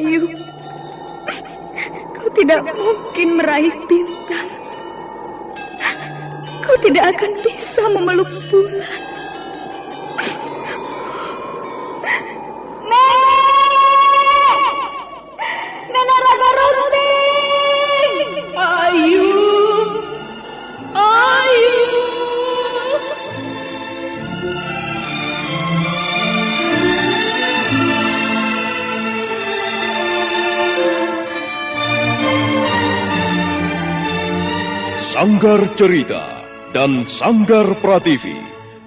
Ayu. Kau tidak mungkin meraih bintang. Kau tidak akan bisa memeluk bulan. Nenek Raga Runting! Ayu! Ayu! Sanggar Cerita dan Sanggar Prativi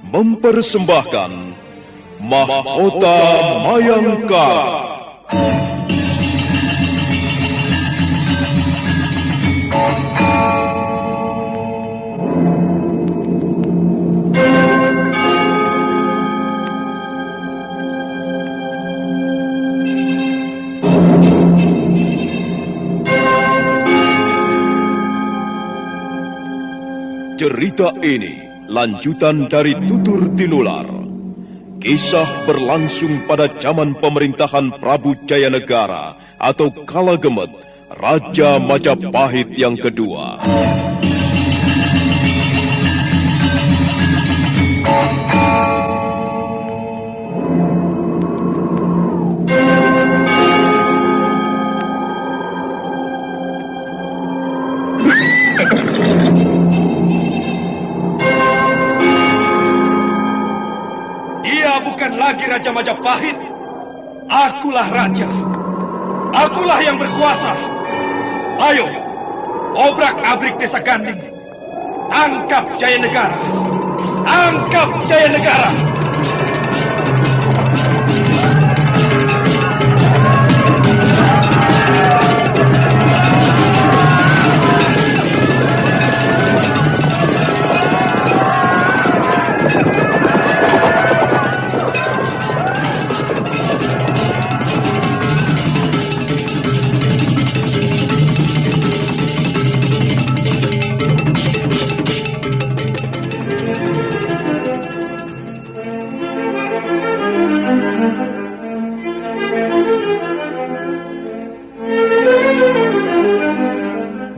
mempersembahkan Mahkota Mayangkara. Cerita ini lanjutan dari Tutur Tinular. Kisah berlangsung pada zaman pemerintahan Prabu Jayanegara atau Kalagemet, Raja Majapahit yang kedua. Bukan lagi Raja Majapahit. Akulah raja. Akulah yang berkuasa. Ayo, obrak-abrik desa Ganding. Tangkap Jayanegara. Tangkap Jayanegara.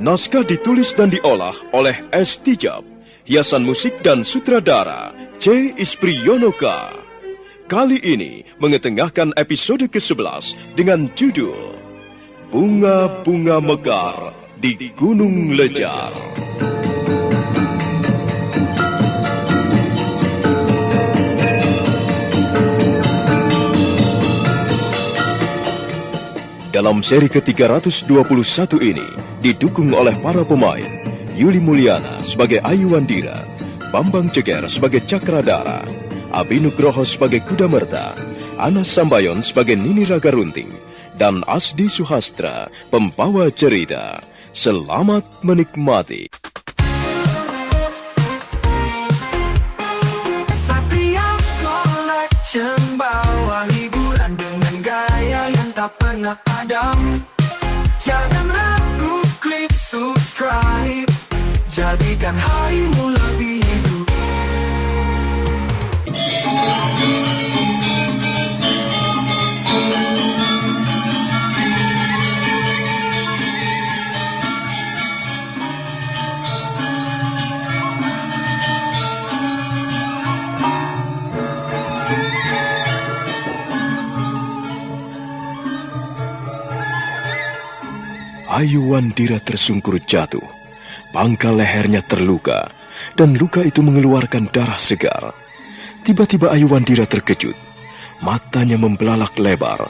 Naskah ditulis dan diolah oleh S. Tijab, hiasan musik dan sutradara C. Ispriyonoka. Kali ini mengetengahkan episode ke-11 dengan judul Bunga-Bunga Mekar di Gunung Lejar. Dalam seri ke-321 ini didukung oleh para pemain Yuli Mulyana sebagai Ayu Wandira, Bambang Ceger sebagai Cakradara, Abi Nugroho sebagai Kudamerta, Anas Sambayon sebagai Nini Raga Runting, dan Asdi Suhastra pembawa cerita. Selamat menikmati. Setiap collection bawa hiburan dengan gaya yang tak pernah padam. Jangan ragu, klik subscribe. Jadikan harimu lebih hidup. Ayu Wandira tersungkur jatuh. Pangkal lehernya terluka, dan luka itu mengeluarkan darah segar. Tiba-tiba Ayu Wandira terkejut. Matanya membelalak lebar.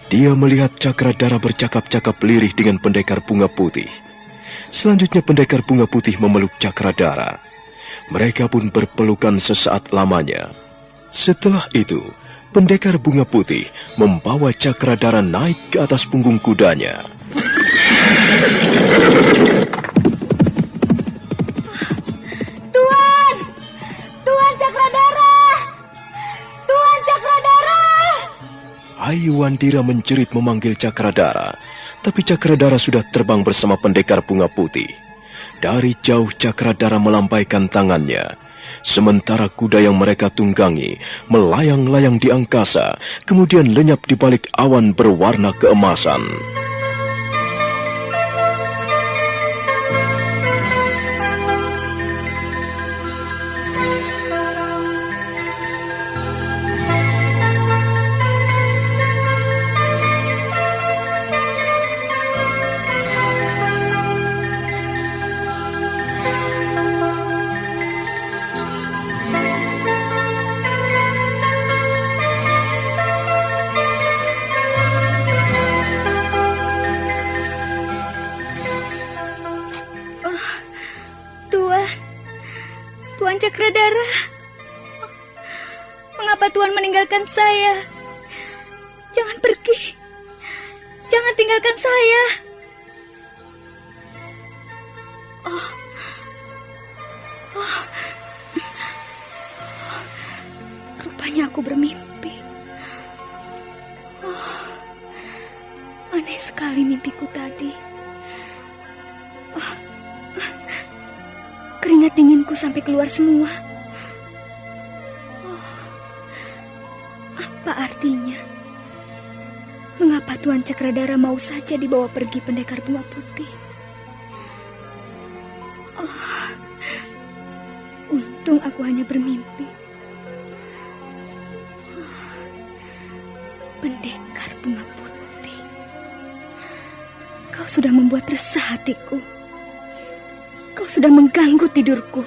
Dia melihat Cakradara bercakap-cakap lirih dengan pendekar bunga putih. Selanjutnya pendekar bunga putih memeluk Cakradara. Mereka pun berpelukan sesaat lamanya. Setelah itu, pendekar bunga putih membawa Cakradara naik ke atas punggung kudanya. Tuan! Tuan Cakradara! Tuan Cakradara! Ayu Wandira menjerit memanggil Cakradara, tapi Cakradara sudah terbang bersama pendekar bunga putih. Dari jauh Cakradara melambaikan tangannya. sementara kuda yang mereka tunggangi melayang-layang di angkasa, kemudian lenyap di balik awan berwarna keemasan. Tuan Cakradara, mengapa Tuan meninggalkan saya? Jangan pergi, jangan tinggalkan saya. Rupanya aku bermimpi. Aneh sekali mimpiku tadi. Keringat dinginku sampai keluar semua. Apa artinya? Mengapa Tuan Cakradara mau saja dibawa pergi pendekar bunga putih? Untung aku hanya bermimpi. Pendekar bunga putih, kau sudah membuat resah hatiku. Kau sudah mengganggu tidurku.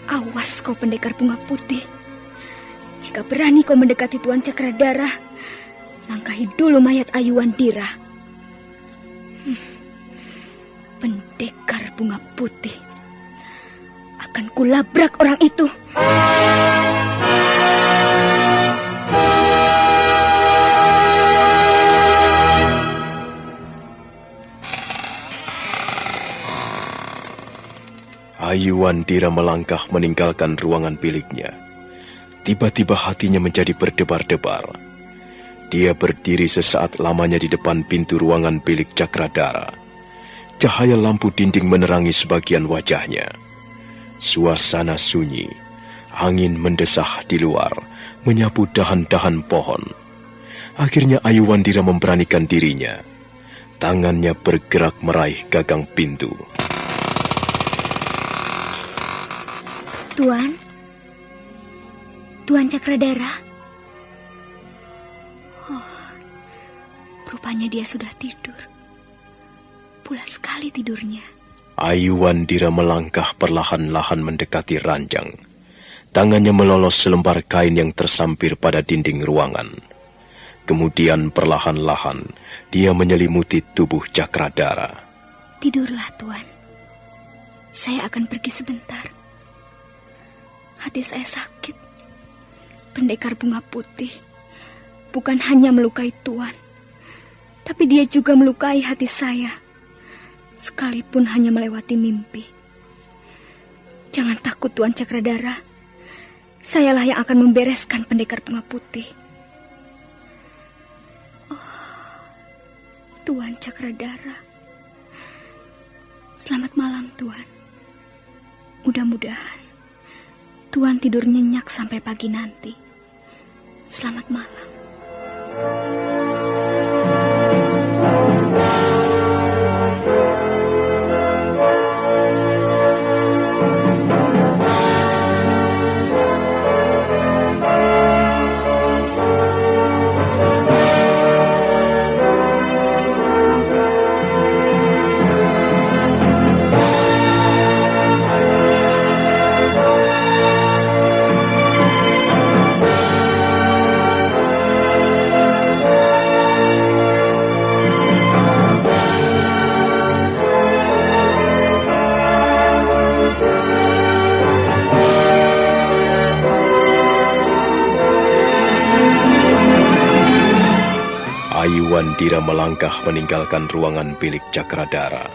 Awas kau pendekar bunga putih. Jika berani kau mendekati Tuan Cakradara, langkahi dulu mayat Ayu Wandira. Pendekar bunga putih. Akan kulabrak orang itu. Ayu Wandira melangkah meninggalkan ruangan biliknya. Tiba-tiba hatinya menjadi berdebar-debar. Dia berdiri sesaat lamanya di depan pintu ruangan bilik Cakradara. Cahaya lampu dinding menerangi sebagian wajahnya. Suasana sunyi. Angin mendesah di luar, menyapu dahan-dahan pohon. Akhirnya Ayu Wandira memberanikan dirinya. Tangannya bergerak meraih gagang pintu. Tuan Cakradara. Rupanya dia sudah tidur. Pulas sekali tidurnya. Ayu Wandira melangkah perlahan-lahan mendekati ranjang. Tangannya melolos selembar kain yang tersampir pada dinding ruangan. Kemudian perlahan-lahan dia menyelimuti tubuh Cakradara. Tidurlah, Tuan. Saya akan pergi sebentar. Hati saya sakit. Pendekar bunga putih bukan hanya melukai Tuan, tapi dia juga melukai hati saya, sekalipun hanya melewati mimpi. Jangan takut, Tuan Cakradara. Sayalah yang akan membereskan pendekar bunga putih. Tuan Cakradara. Selamat malam, Tuan. Mudah-mudahan Tuan tidur nyenyak sampai pagi nanti. Selamat malam. Ayu Wandira melangkah meninggalkan ruangan bilik Cakradara.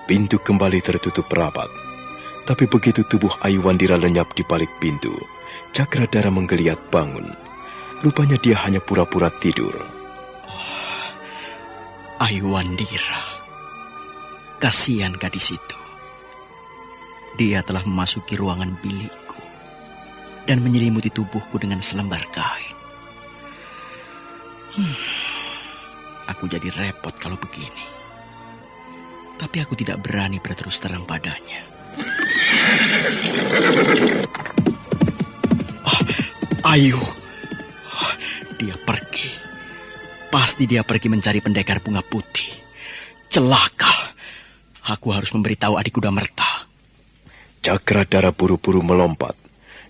Pintu kembali tertutup rapat. Tapi begitu tubuh Ayu Wandira lenyap di balik pintu, Cakradara menggeliat bangun. Rupanya dia hanya pura-pura tidur. Ayu Wandira, kasihan gadis itu. Dia telah memasuki ruangan bilikku dan menyelimuti tubuhku dengan selembar kain. Aku jadi repot kalau begini. Tapi aku tidak berani berterus terang padanya. Ayu, dia pergi. Pasti dia pergi mencari pendekar bunga putih. Celaka. Aku harus memberitahu adik kuda merta. Cakradara buru-buru melompat,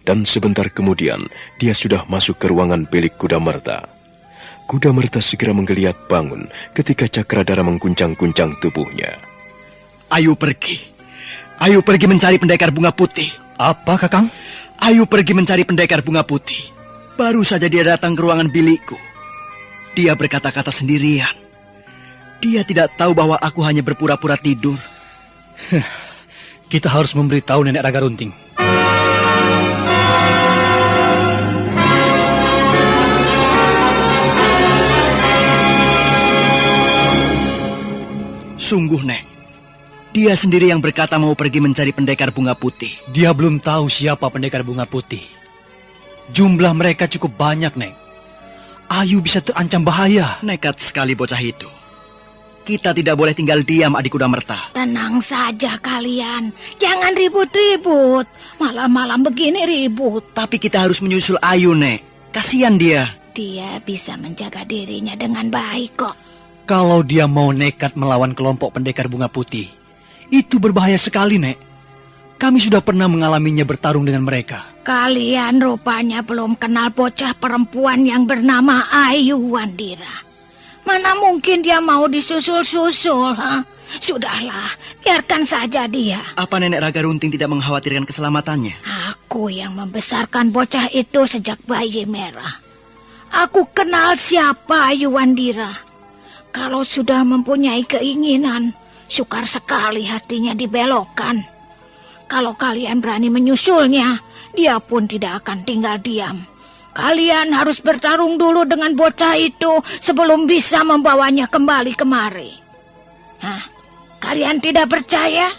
dan sebentar kemudian dia sudah masuk ke ruangan bilik kuda merta. Kuda merta segera menggeliat bangun ketika Cakradara mengguncang-guncang tubuhnya. Ayu pergi. Ayu pergi mencari pendekar bunga putih. Apa, Kakang? Ayu pergi mencari pendekar bunga putih. Baru saja dia datang ke ruangan bilikku. Dia berkata-kata sendirian. Dia tidak tahu bahwa aku hanya berpura-pura tidur. Kita harus memberitahu Nenek Raga Runting. Sungguh, Nek. Dia sendiri yang berkata mau pergi mencari pendekar bunga putih. Dia belum tahu siapa pendekar bunga putih. Jumlah mereka cukup banyak, Nek. Ayu bisa terancam bahaya. Nekat sekali bocah itu. Kita tidak boleh tinggal diam, adik kuda merta. Tenang saja kalian. Jangan ribut-ribut. Malam-malam begini ribut. Tapi kita harus menyusul Ayu, Nek. Kasihan dia. Dia bisa menjaga dirinya dengan baik kok. Kalau dia mau nekat melawan kelompok pendekar bunga putih, itu berbahaya sekali, Nek. Kami sudah pernah mengalaminya bertarung dengan mereka. Kalian rupanya belum kenal bocah perempuan yang bernama Ayu Wandira. Mana mungkin dia mau disusul-susul, ha? Sudahlah, biarkan saja dia. Apa Nenek Raga Runting tidak mengkhawatirkan keselamatannya? Aku yang membesarkan bocah itu sejak bayi merah. Aku kenal siapa Ayu Wandira. Kalau sudah mempunyai keinginan, sukar sekali hatinya dibelokkan. Kalau kalian berani menyusulnya, dia pun tidak akan tinggal diam. Kalian harus bertarung dulu dengan bocah itu sebelum bisa membawanya kembali kemari. Hah? Kalian tidak percaya?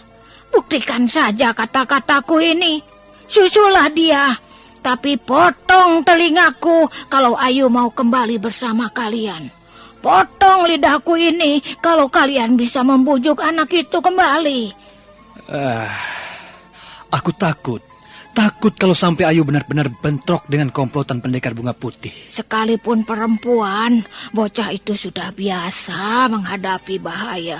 Buktikan saja kata-kataku ini. Susulah dia, tapi potong telingaku kalau Ayu mau kembali bersama kalian. Potong lidahku ini kalau kalian bisa membujuk anak itu kembali. Aku takut. Takut kalau sampai Ayu benar-benar bentrok dengan komplotan pendekar bunga putih. Sekalipun perempuan, bocah itu sudah biasa menghadapi bahaya.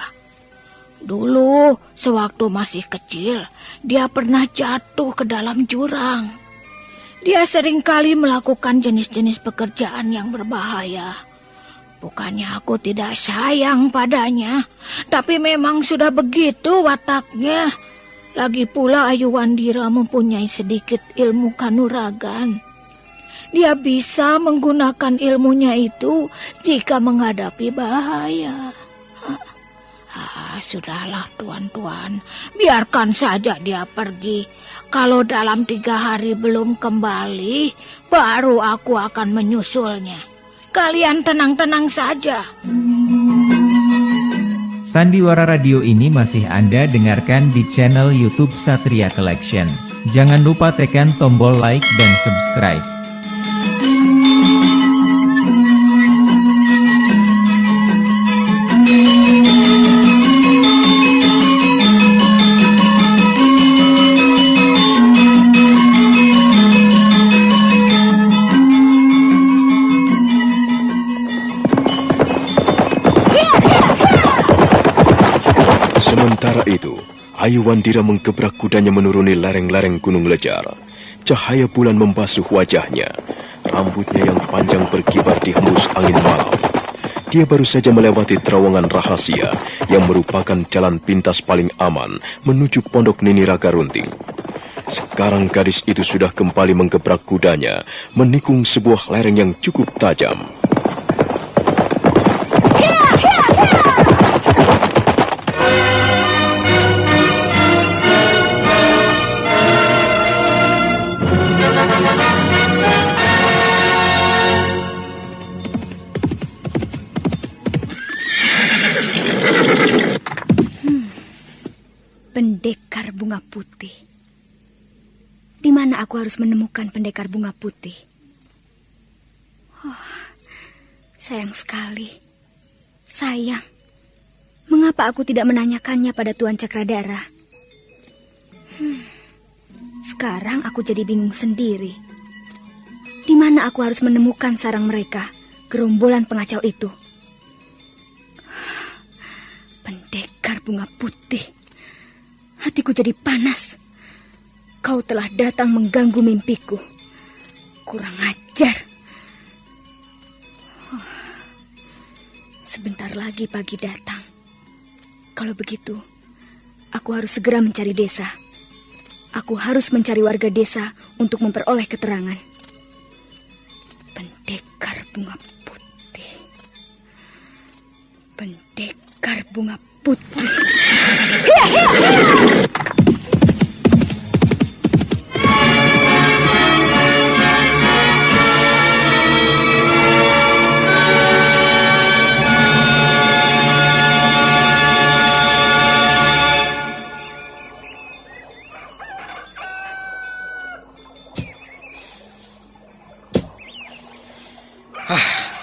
Dulu, sewaktu masih kecil, dia pernah jatuh ke dalam jurang. Dia seringkali melakukan jenis-jenis pekerjaan yang berbahaya. Bukannya aku tidak sayang padanya, tapi memang sudah begitu wataknya. Lagi pula Ayu Wandira mempunyai sedikit ilmu kanuragan. Dia bisa menggunakan ilmunya itu jika menghadapi bahaya. Sudahlah tuan-tuan, biarkan saja dia pergi. Kalau dalam 3 hari belum kembali, baru aku akan menyusulnya. Kalian tenang-tenang saja. Sandiwara Radio ini masih Anda dengarkan di channel YouTube Satria Collection. Jangan lupa tekan tombol like dan subscribe. Sementara itu, Ayu Wandira menggebrak kudanya menuruni lereng-lereng gunung lejar. Cahaya bulan membasuh wajahnya. Rambutnya yang panjang berkibar dihembus angin malam. Dia baru saja melewati terowongan rahasia yang merupakan jalan pintas paling aman menuju pondok Nini Raga Runting. Sekarang gadis itu sudah kembali menggebrak kudanya, menikung sebuah lereng yang cukup tajam. Pendekar bunga putih. Di mana aku harus menemukan pendekar bunga putih? Oh, sayang sekali. Sayang. Mengapa aku tidak menanyakannya pada Tuan Cakradara? Sekarang aku jadi bingung sendiri. Di mana aku harus menemukan sarang mereka, gerombolan pengacau itu? Pendekar bunga putih. Hatiku jadi panas. Kau telah datang mengganggu mimpiku. Kurang ajar. Sebentar lagi pagi datang. Kalau begitu, aku harus segera mencari desa. Aku harus mencari warga desa untuk memperoleh keterangan. Pendekar bunga putih. Pendekar bunga putih. Hiya, hiya, hiya!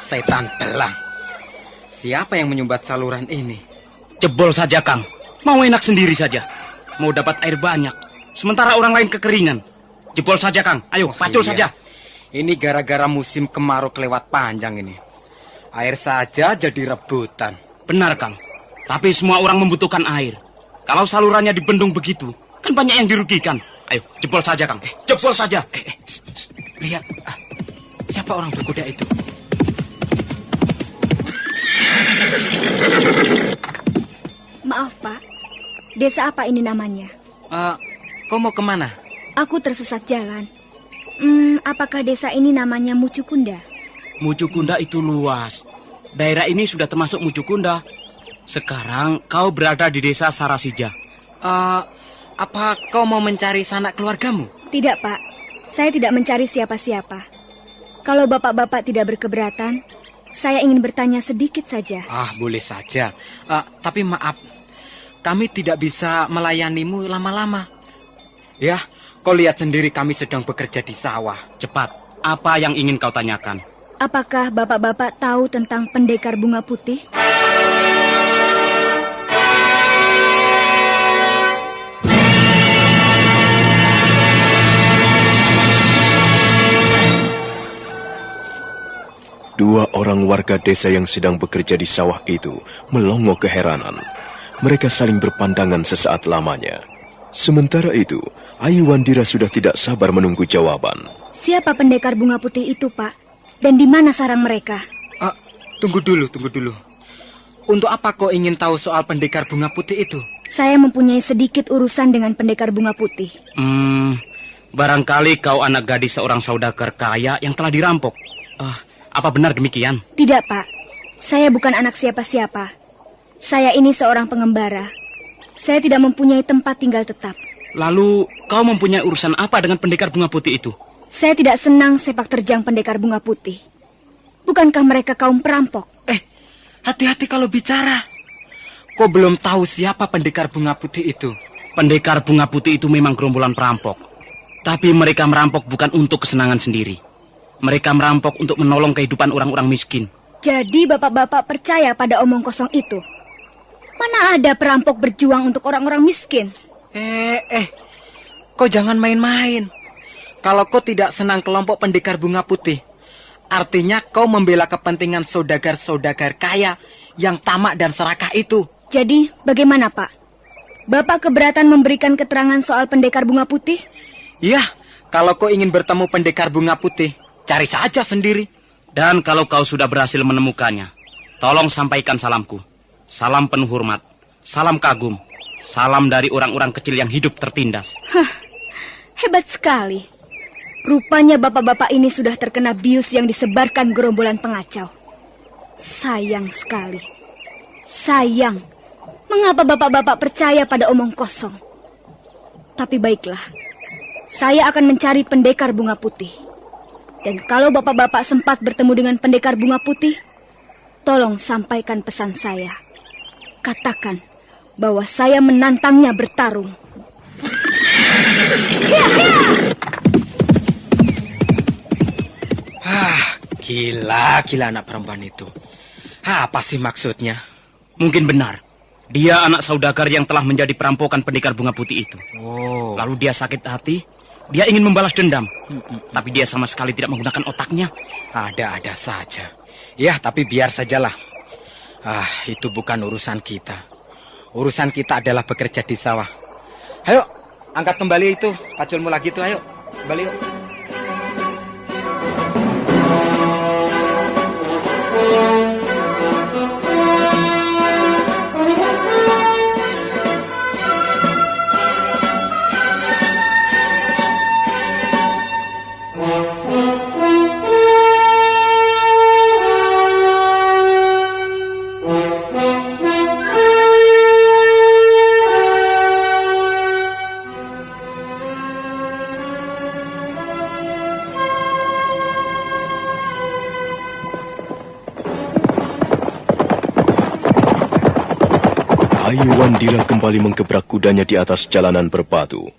Setan belang. Siapa yang menyumbat saluran ini? Jebol saja, Kang. Mau enak sendiri saja. Mau dapat air banyak. Sementara orang lain kekeringan. Jebol saja, Kang. Ayo, pacul saja. Ini gara-gara musim kemarau kelewat panjang ini. Air saja jadi rebutan. Benar, Kang. Tapi semua orang membutuhkan air. Kalau salurannya dibendung begitu, kan banyak yang dirugikan. Ayo, jebol saja, Kang. Jebol saja. Lihat. Siapa orang berkuda itu? Maaf, Pak. Desa apa ini namanya? Kau mau kemana? Aku tersesat jalan. Apakah desa ini namanya Mucukunda? Mucukunda itu luas. Daerah ini sudah termasuk Mucukunda. Sekarang kau berada di desa Sarasija. Apa kau mau mencari sanak keluargamu? Tidak, Pak. Saya tidak mencari siapa-siapa. Kalau bapak-bapak tidak berkeberatan, saya ingin bertanya sedikit saja. Boleh saja. Tapi maaf, kami tidak bisa melayanimu lama-lama. Ya, kau lihat sendiri kami sedang bekerja di sawah. Cepat, apa yang ingin kau tanyakan? Apakah bapak-bapak tahu tentang pendekar bunga putih? Dua orang warga desa yang sedang bekerja di sawah itu melongo keheranan. Mereka saling berpandangan sesaat lamanya. Sementara itu, Ayu Wandira sudah tidak sabar menunggu jawaban. Siapa pendekar bunga putih itu, Pak? Dan di mana sarang mereka? Tunggu dulu. Untuk apa kau ingin tahu soal pendekar bunga putih itu? Saya mempunyai sedikit urusan dengan pendekar bunga putih. Barangkali kau anak gadis seorang saudagar kaya yang telah dirampok. Apa benar demikian? Tidak, Pak. Saya bukan anak siapa-siapa. Saya ini seorang pengembara. Saya tidak mempunyai tempat tinggal tetap. Lalu, kau mempunyai urusan apa dengan pendekar bunga putih itu? Saya tidak senang sepak terjang pendekar bunga putih. Bukankah mereka kaum perampok? Hati-hati kalau bicara. Kau belum tahu siapa pendekar bunga putih itu. Pendekar bunga putih itu memang gerombolan perampok. Tapi mereka merampok bukan untuk kesenangan sendiri. Mereka merampok untuk menolong kehidupan orang-orang miskin. Jadi bapak-bapak percaya pada omong kosong itu? Mana ada perampok berjuang untuk orang-orang miskin? Kau jangan main-main. Kalau kau tidak senang kelompok pendekar bunga putih, artinya kau membela kepentingan saudagar-saudagar kaya yang tamak dan serakah itu. Jadi bagaimana, Pak? Bapak keberatan memberikan keterangan soal pendekar bunga putih? Ya, kalau kau ingin bertemu pendekar bunga putih, cari saja sendiri. Dan kalau kau sudah berhasil menemukannya, tolong sampaikan salamku. Salam penuh hormat, salam kagum, salam dari orang-orang kecil yang hidup tertindas. Hebat sekali. Rupanya bapak-bapak ini sudah terkena bius yang disebarkan gerombolan pengacau. Sayang sekali. Sayang. Mengapa bapak-bapak percaya pada omong kosong? Tapi baiklah. Saya akan mencari pendekar bunga putih. Dan kalau bapak-bapak sempat bertemu dengan pendekar bunga putih, tolong sampaikan pesan saya. Katakan bahwa saya menantangnya bertarung. Hiya, hiya! Gila anak perempuan itu. Apa sih maksudnya? Mungkin benar. Dia anak saudagar yang telah menjadi perampokan pendekar bunga putih itu. Oh. Lalu dia sakit hati. Dia ingin membalas dendam. Tapi dia sama sekali tidak menggunakan otaknya. Ada-ada saja. Ya, tapi biar sajalah. Itu bukan urusan kita. Urusan kita adalah bekerja di sawah. Ayo, angkat kembali itu paculmu lagi tuh, ayo. Kembali yuk. Ayu Wandira kembali menggebrak kudanya di atas jalanan berbatu.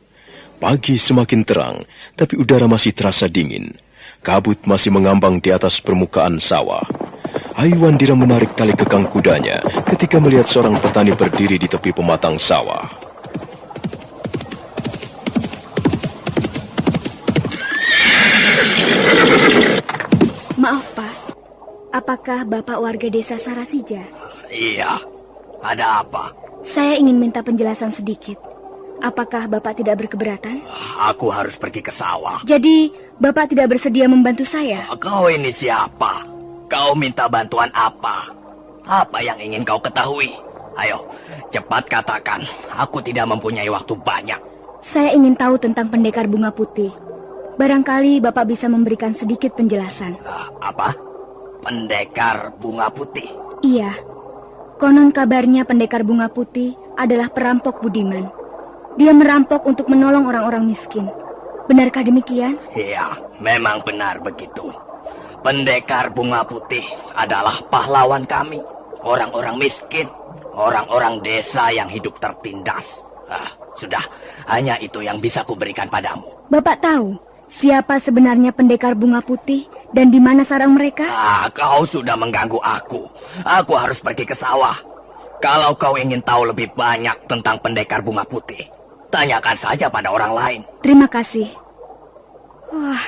Pagi semakin terang, tapi udara masih terasa dingin. Kabut masih mengambang di atas permukaan sawah. Ayu Wandira menarik tali kekang kudanya ketika melihat seorang petani berdiri di tepi pematang sawah. Maaf, Pak. Apakah Bapak warga desa Sarasija? Iya. Ada apa? Saya ingin minta penjelasan sedikit. Apakah Bapak tidak berkeberatan? Aku harus pergi ke sawah. Jadi, Bapak tidak bersedia membantu saya? Kau ini siapa? Kau minta bantuan apa? Apa yang ingin kau ketahui? Ayo, cepat katakan. Aku tidak mempunyai waktu banyak. Saya ingin tahu tentang pendekar bunga putih. Barangkali Bapak bisa memberikan sedikit penjelasan. Apa? Pendekar bunga putih? Iya. Konon kabarnya pendekar bunga putih adalah perampok budiman. Dia merampok untuk menolong orang-orang miskin. Benarkah demikian? Iya, memang benar begitu. Pendekar bunga putih adalah pahlawan kami. Orang-orang miskin, orang-orang desa yang hidup tertindas. Sudah, hanya itu yang bisa kuberikan padamu. Bapak tahu siapa sebenarnya pendekar bunga putih dan di mana sarang mereka? Kau sudah mengganggu aku. Aku harus pergi ke sawah. Kalau kau ingin tahu lebih banyak tentang pendekar bunga putih, tanyakan saja pada orang lain. Terima kasih. Wah,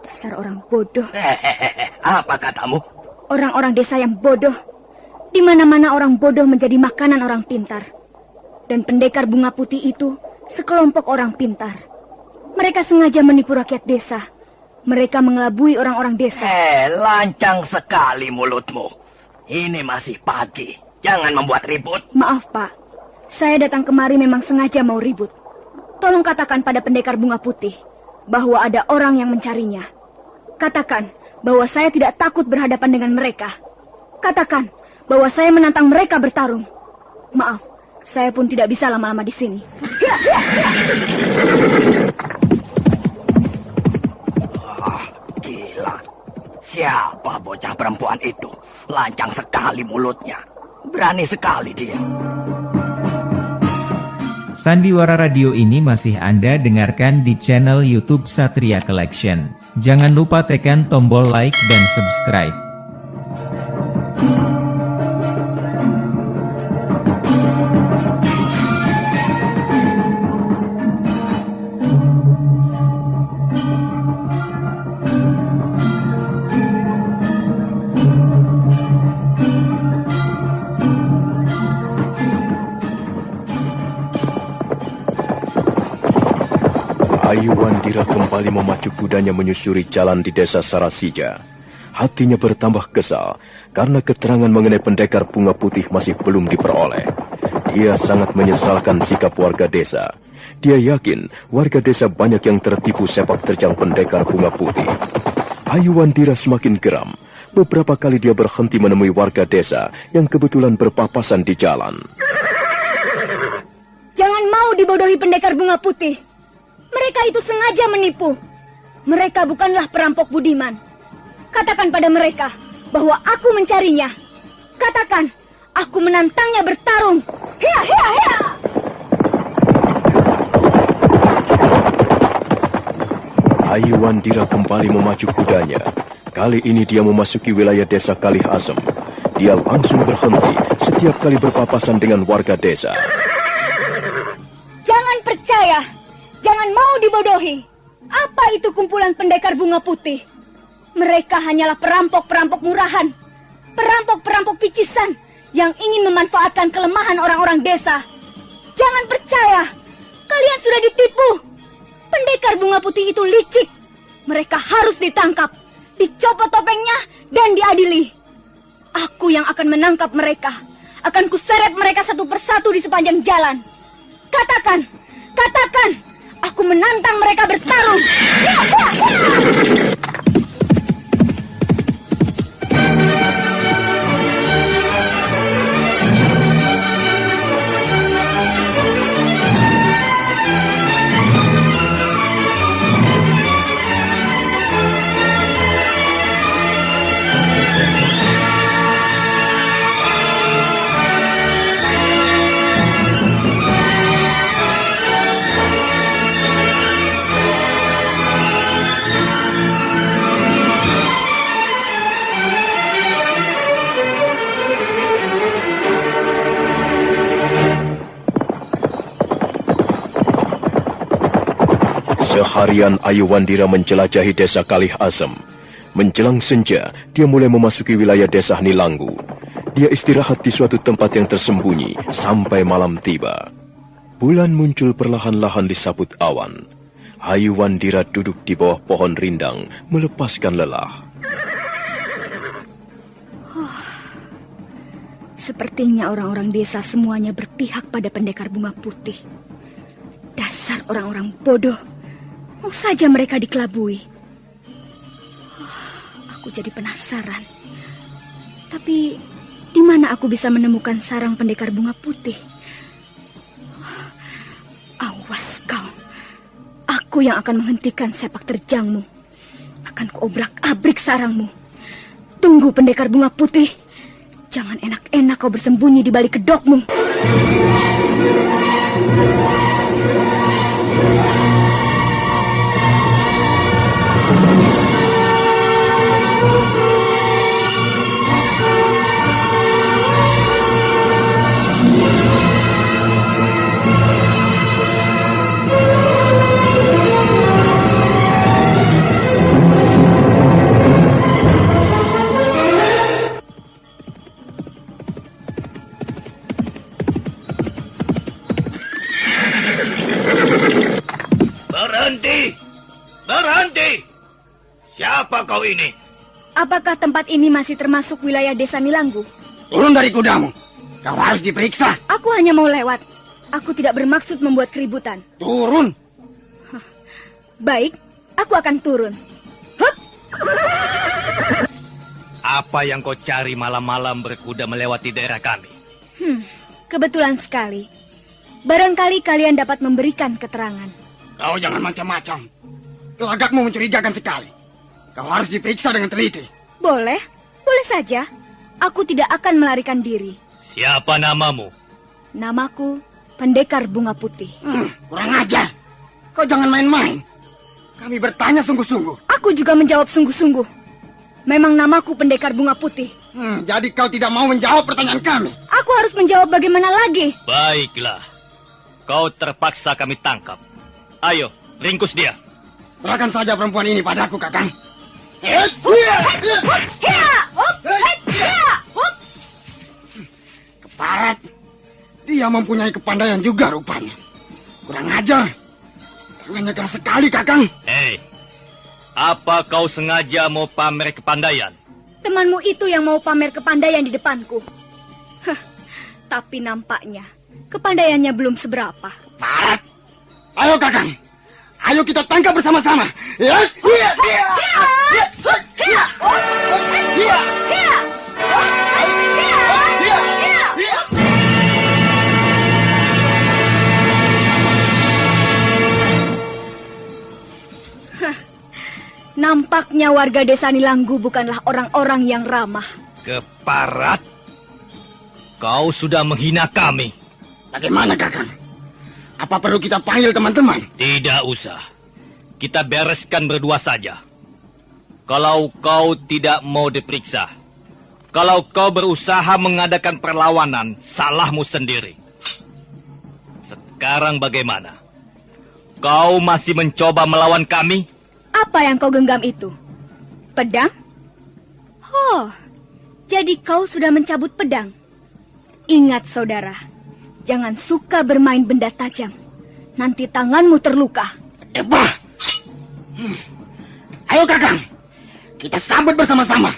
dasar orang bodoh. Apa katamu? Orang-orang desa yang bodoh. Di mana-mana orang bodoh menjadi makanan orang pintar. Dan pendekar bunga putih itu sekelompok orang pintar. Mereka sengaja menipu rakyat desa. Mereka mengelabui orang-orang desa. Lancang sekali mulutmu. Ini masih pagi. Jangan membuat ribut. Maaf, Pak. Saya datang kemari memang sengaja mau ribut. Tolong katakan pada pendekar bunga putih bahwa ada orang yang mencarinya. Katakan bahwa saya tidak takut berhadapan dengan mereka. Katakan bahwa saya menantang mereka bertarung. Maaf, saya pun tidak bisa lama-lama di sini. Gila. Siapa bocah perempuan itu? Lancang sekali mulutnya. Berani sekali dia. Sandiwara Radio ini masih Anda dengarkan di channel YouTube Satria Collection. Jangan lupa tekan tombol like dan subscribe. Ayu Wandira kembali memacu kudanya menyusuri jalan di desa Sarasija. Hatinya bertambah kesal karena keterangan mengenai pendekar bunga putih masih belum diperoleh. Dia sangat menyesalkan sikap warga desa. Dia yakin warga desa banyak yang tertipu sepak terjang pendekar bunga putih. Ayu Wandira semakin geram. Beberapa kali dia berhenti menemui warga desa yang kebetulan berpapasan di jalan. Jangan mau dibodohi pendekar bunga putih. Mereka itu sengaja menipu. Mereka bukanlah perampok budiman. Katakan pada mereka bahwa aku mencarinya. Katakan, aku menantangnya bertarung. Hia, hia, hia! Ayu Wandira kembali memacu kudanya. Kali ini dia memasuki wilayah desa Kalih Asem. Dia langsung berhenti setiap kali berpapasan dengan warga desa. Jangan percaya, jangan mau dibodohi. Apa itu kumpulan pendekar bunga putih? Mereka hanyalah perampok-perampok murahan, perampok-perampok picisan yang ingin memanfaatkan kelemahan orang-orang desa. Jangan percaya, kalian sudah ditipu. Pendekar bunga putih itu licik. Mereka harus ditangkap, dicopot topengnya, dan diadili. Aku yang akan menangkap mereka. Akan kuseret mereka satu persatu di sepanjang jalan. Katakan, aku menantang mereka bertarung. Ya, ya, ya. Seharian Ayu Wandira menjelajahi desa Kalih Asem. Menjelang senja, dia mulai memasuki wilayah desa Nilanggu. Dia istirahat di suatu tempat yang tersembunyi sampai malam tiba. Bulan muncul perlahan-lahan disaput awan. Ayu Wandira duduk di bawah pohon rindang, melepaskan lelah. Sepertinya orang-orang desa semuanya berpihak pada pendekar bunga putih. Dasar orang-orang bodoh. Mau saja mereka dikelabui. Aku jadi penasaran. Tapi di mana aku bisa menemukan sarang pendekar bunga putih? Awas kau. Aku yang akan menghentikan sepak terjangmu. Akan kuobrak-abrik sarangmu. Tunggu pendekar bunga putih. Jangan enak-enak kau bersembunyi di balik kedokmu. Berhenti! Siapa kau ini? Apakah tempat ini masih termasuk wilayah desa Nilanggu? Turun dari kudamu. Kau harus diperiksa. Aku hanya mau lewat. Aku tidak bermaksud membuat keributan. Turun. Baik, aku akan turun. Hup! Apa yang kau cari malam-malam berkuda melewati daerah kami? Kebetulan sekali. Barangkali kalian dapat memberikan keterangan. Kau jangan macam-macam. Gelagakmu mencurigakan sekali. Kau harus diperiksa dengan teliti. Boleh, boleh saja. Aku tidak akan melarikan diri. Siapa namamu? Namaku Pendekar Bunga Putih. Kurang ajar. Kau jangan main-main. Kami bertanya sungguh-sungguh. Aku juga menjawab sungguh-sungguh. Memang namaku Pendekar Bunga Putih. Jadi kau tidak mau menjawab pertanyaan kami? Aku harus menjawab bagaimana lagi. Baiklah. Kau terpaksa kami tangkap. Ayo, ringkus dia. Serahkan saja perempuan ini padaku, Kakang. Keparat. Dia mempunyai kepandaian juga rupanya. Kurang ajar. Tangannya keras sekali, Kakang. Hei, apa kau sengaja mau pamer kepandaian? Temanmu itu yang mau pamer kepandaian di depanku. Tapi nampaknya kepandaiannya belum seberapa. Keparat. Ayo, Kakang. Ayo kita tangkap bersama-sama. Nampaknya warga desa Nilanggu bukanlah orang-orang yang ramah. Keparat. Kau sudah menghina kami. Bagaimana, Kakang? Apa perlu kita panggil teman-teman? Tidak usah. Kita bereskan berdua saja. Kalau kau tidak mau diperiksa, kalau kau berusaha mengadakan perlawanan, salahmu sendiri. Sekarang bagaimana? Kau masih mencoba melawan kami? Apa yang kau genggam itu? Pedang? Oh, jadi kau sudah mencabut pedang. Ingat saudara, jangan suka bermain benda tajam. Nanti tanganmu terluka. Bah! Ayo Kakang, kita sambut bersama-sama.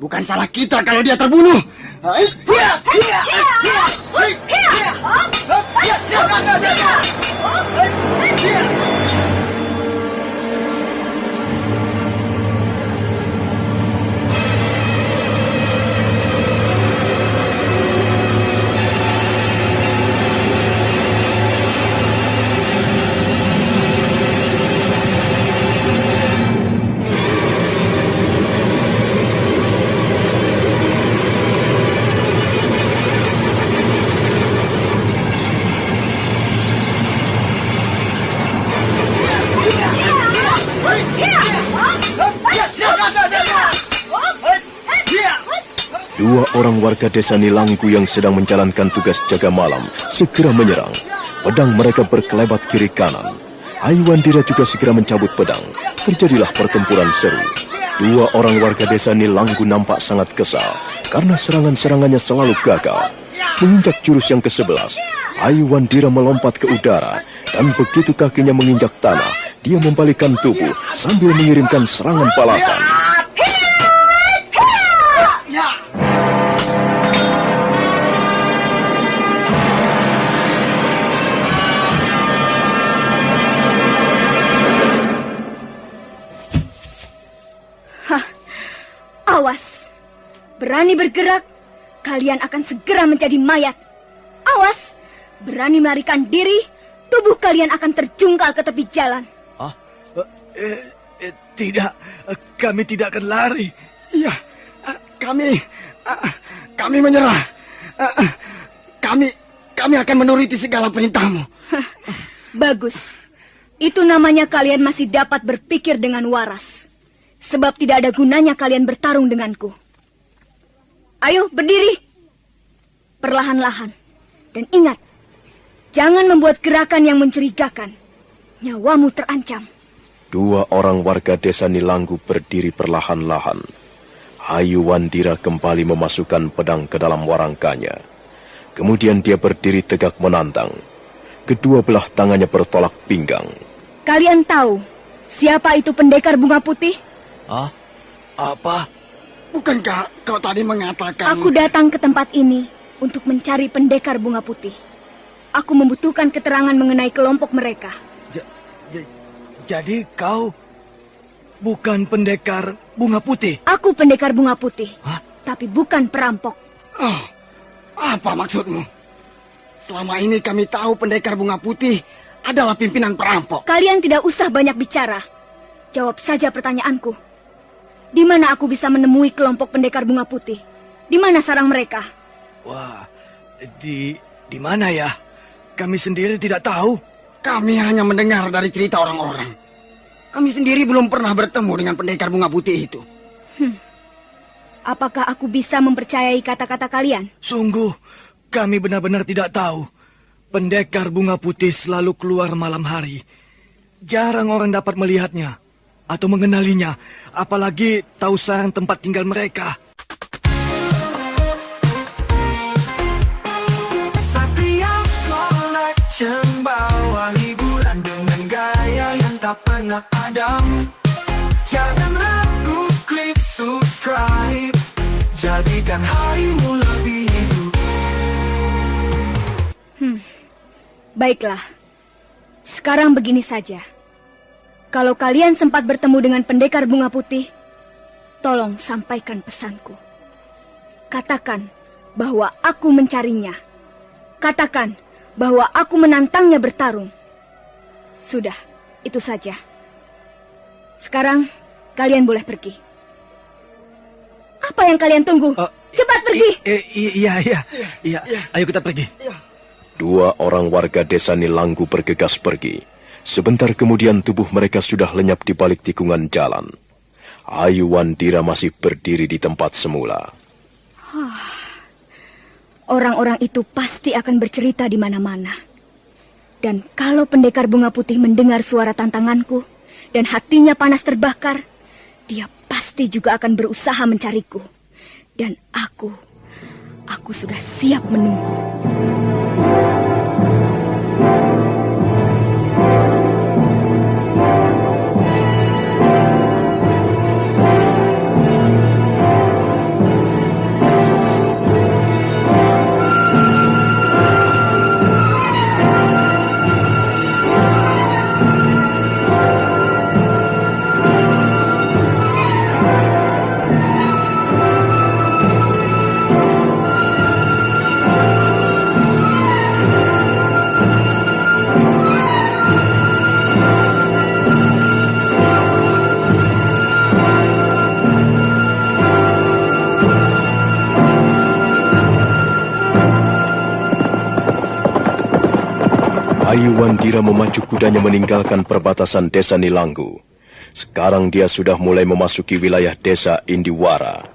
Bukan salah kita kalau dia terbunuh. Dua orang warga desa Nilanggu yang sedang menjalankan tugas jaga malam segera menyerang. Pedang mereka berkelebat kiri kanan. Ayu Wandira juga segera mencabut pedang. Terjadilah pertempuran seru. Dua orang warga desa Nilanggu nampak sangat kesal karena serangan-serangannya selalu gagal. Menginjak jurus yang ke-11, Ayu Wandira melompat ke udara dan begitu kakinya menginjak tanah, dia membalikkan tubuh sambil mengirimkan serangan balasan. Awas, berani bergerak, kalian akan segera menjadi mayat. Awas, berani melarikan diri, tubuh kalian akan terjungkal ke tepi jalan. Tidak, kami tidak akan lari. Iya, kami menyerah. Kami akan menuruti segala perintahmu. Bagus, itu namanya kalian masih dapat berpikir dengan waras. Sebab tidak ada gunanya kalian bertarung denganku. Ayo berdiri. Perlahan-lahan. Dan ingat, jangan membuat gerakan yang mencurigakan. Nyawamu terancam. Dua orang warga desa Nilanggu berdiri perlahan-lahan. Ayu Wandira kembali memasukkan pedang ke dalam warangkanya. Kemudian dia berdiri tegak menantang. Kedua belah tangannya bertolak pinggang. Kalian tahu siapa itu pendekar bunga putih? Apa? Bukankah kau tadi mengatakan... Aku datang ke tempat ini untuk mencari pendekar bunga putih. Aku membutuhkan keterangan mengenai kelompok mereka. Jadi kau bukan pendekar bunga putih? Aku pendekar bunga putih, tapi bukan perampok. Oh, apa maksudmu? Selama ini kami tahu pendekar bunga putih adalah pimpinan perampok. Kalian tidak usah banyak bicara. Jawab saja pertanyaanku. Di mana aku bisa menemui kelompok pendekar bunga putih? Di mana sarang mereka? Wah, di mana ya? Kami sendiri tidak tahu. Kami hanya mendengar dari cerita orang-orang. Kami sendiri belum pernah bertemu dengan pendekar bunga putih itu. Apakah aku bisa mempercayai kata-kata kalian? Sungguh, kami benar-benar tidak tahu. Pendekar bunga putih selalu keluar malam hari. Jarang orang dapat melihatnya atau mengenalinya, apalagi tahu sarang tempat tinggal mereka. Satria Collection bawa hiburan dengan gaya yang tak pernah padam. Jangan ragu, klik subscribe, jadikan harimu lebih hidup. Baiklah, sekarang begini saja. Kalau kalian sempat bertemu dengan pendekar bunga putih, tolong sampaikan pesanku. Katakan bahwa aku mencarinya. Katakan bahwa aku menantangnya bertarung. Sudah, itu saja. Sekarang kalian boleh pergi. Apa yang kalian tunggu? Cepat pergi. Iya. Ayo kita pergi. Dua orang warga desa Nilanggu bergegas pergi. Sebentar kemudian tubuh mereka sudah lenyap di balik tikungan jalan. Ayu Wandira masih berdiri di tempat semula. Orang-orang itu pasti akan bercerita di mana-mana. Dan kalau pendekar bunga putih mendengar suara tantanganku dan hatinya panas terbakar, dia pasti juga akan berusaha mencariku. Dan aku sudah siap menunggu. Ayu Wandira memacu kudanya meninggalkan perbatasan desa Nilanggu. Sekarang dia sudah mulai memasuki wilayah desa Indiwara.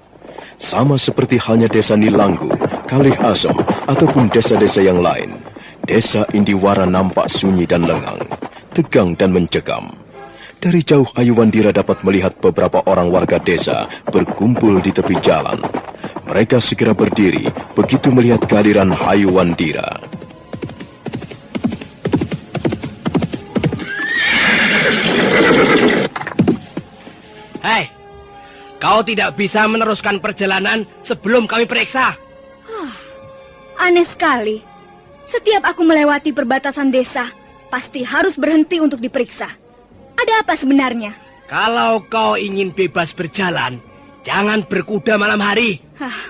Sama seperti halnya desa Nilanggu, Kalih Asem, ataupun desa-desa yang lain, desa Indiwara nampak sunyi dan lengang, tegang dan mencekam. Dari jauh Ayu Wandira dapat melihat beberapa orang warga desa berkumpul di tepi jalan. Mereka segera berdiri begitu melihat kehadiran Ayu Wandira. Hei, kau tidak bisa meneruskan perjalanan sebelum kami periksa. Aneh sekali. Setiap aku melewati perbatasan desa, pasti harus berhenti untuk diperiksa. Ada apa sebenarnya? Kalau kau ingin bebas berjalan, jangan berkuda malam hari.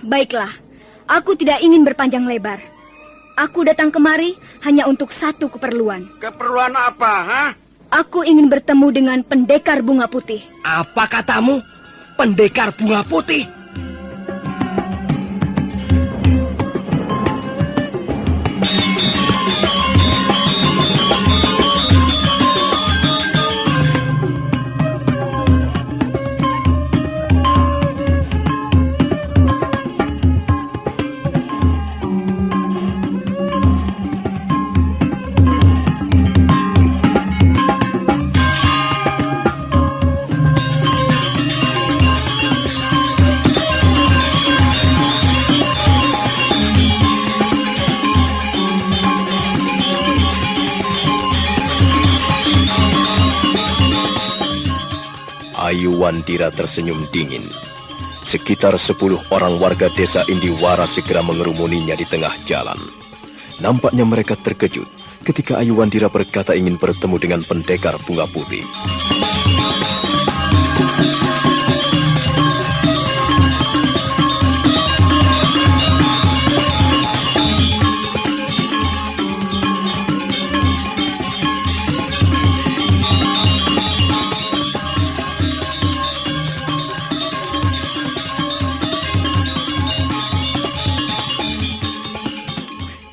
Baiklah, aku tidak ingin berpanjang lebar. Aku datang kemari hanya untuk satu keperluan. Keperluan apa, ha? Aku ingin bertemu dengan pendekar bunga putih. Apa katamu? Pendekar bunga putih? Ayu Wandira tersenyum dingin. Sekitar 10 orang warga desa Indiwara segera mengerumuninya di tengah jalan. Nampaknya mereka terkejut ketika Ayu Wandira berkata ingin bertemu dengan pendekar bunga putih.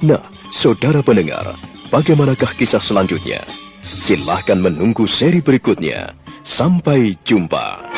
Nah, saudara pendengar, bagaimanakah kisah selanjutnya? Silahkan menunggu seri berikutnya. Sampai jumpa.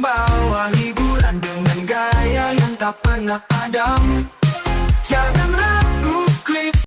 Bawa hiburan dengan gaya yang tak pernah padam. Jangan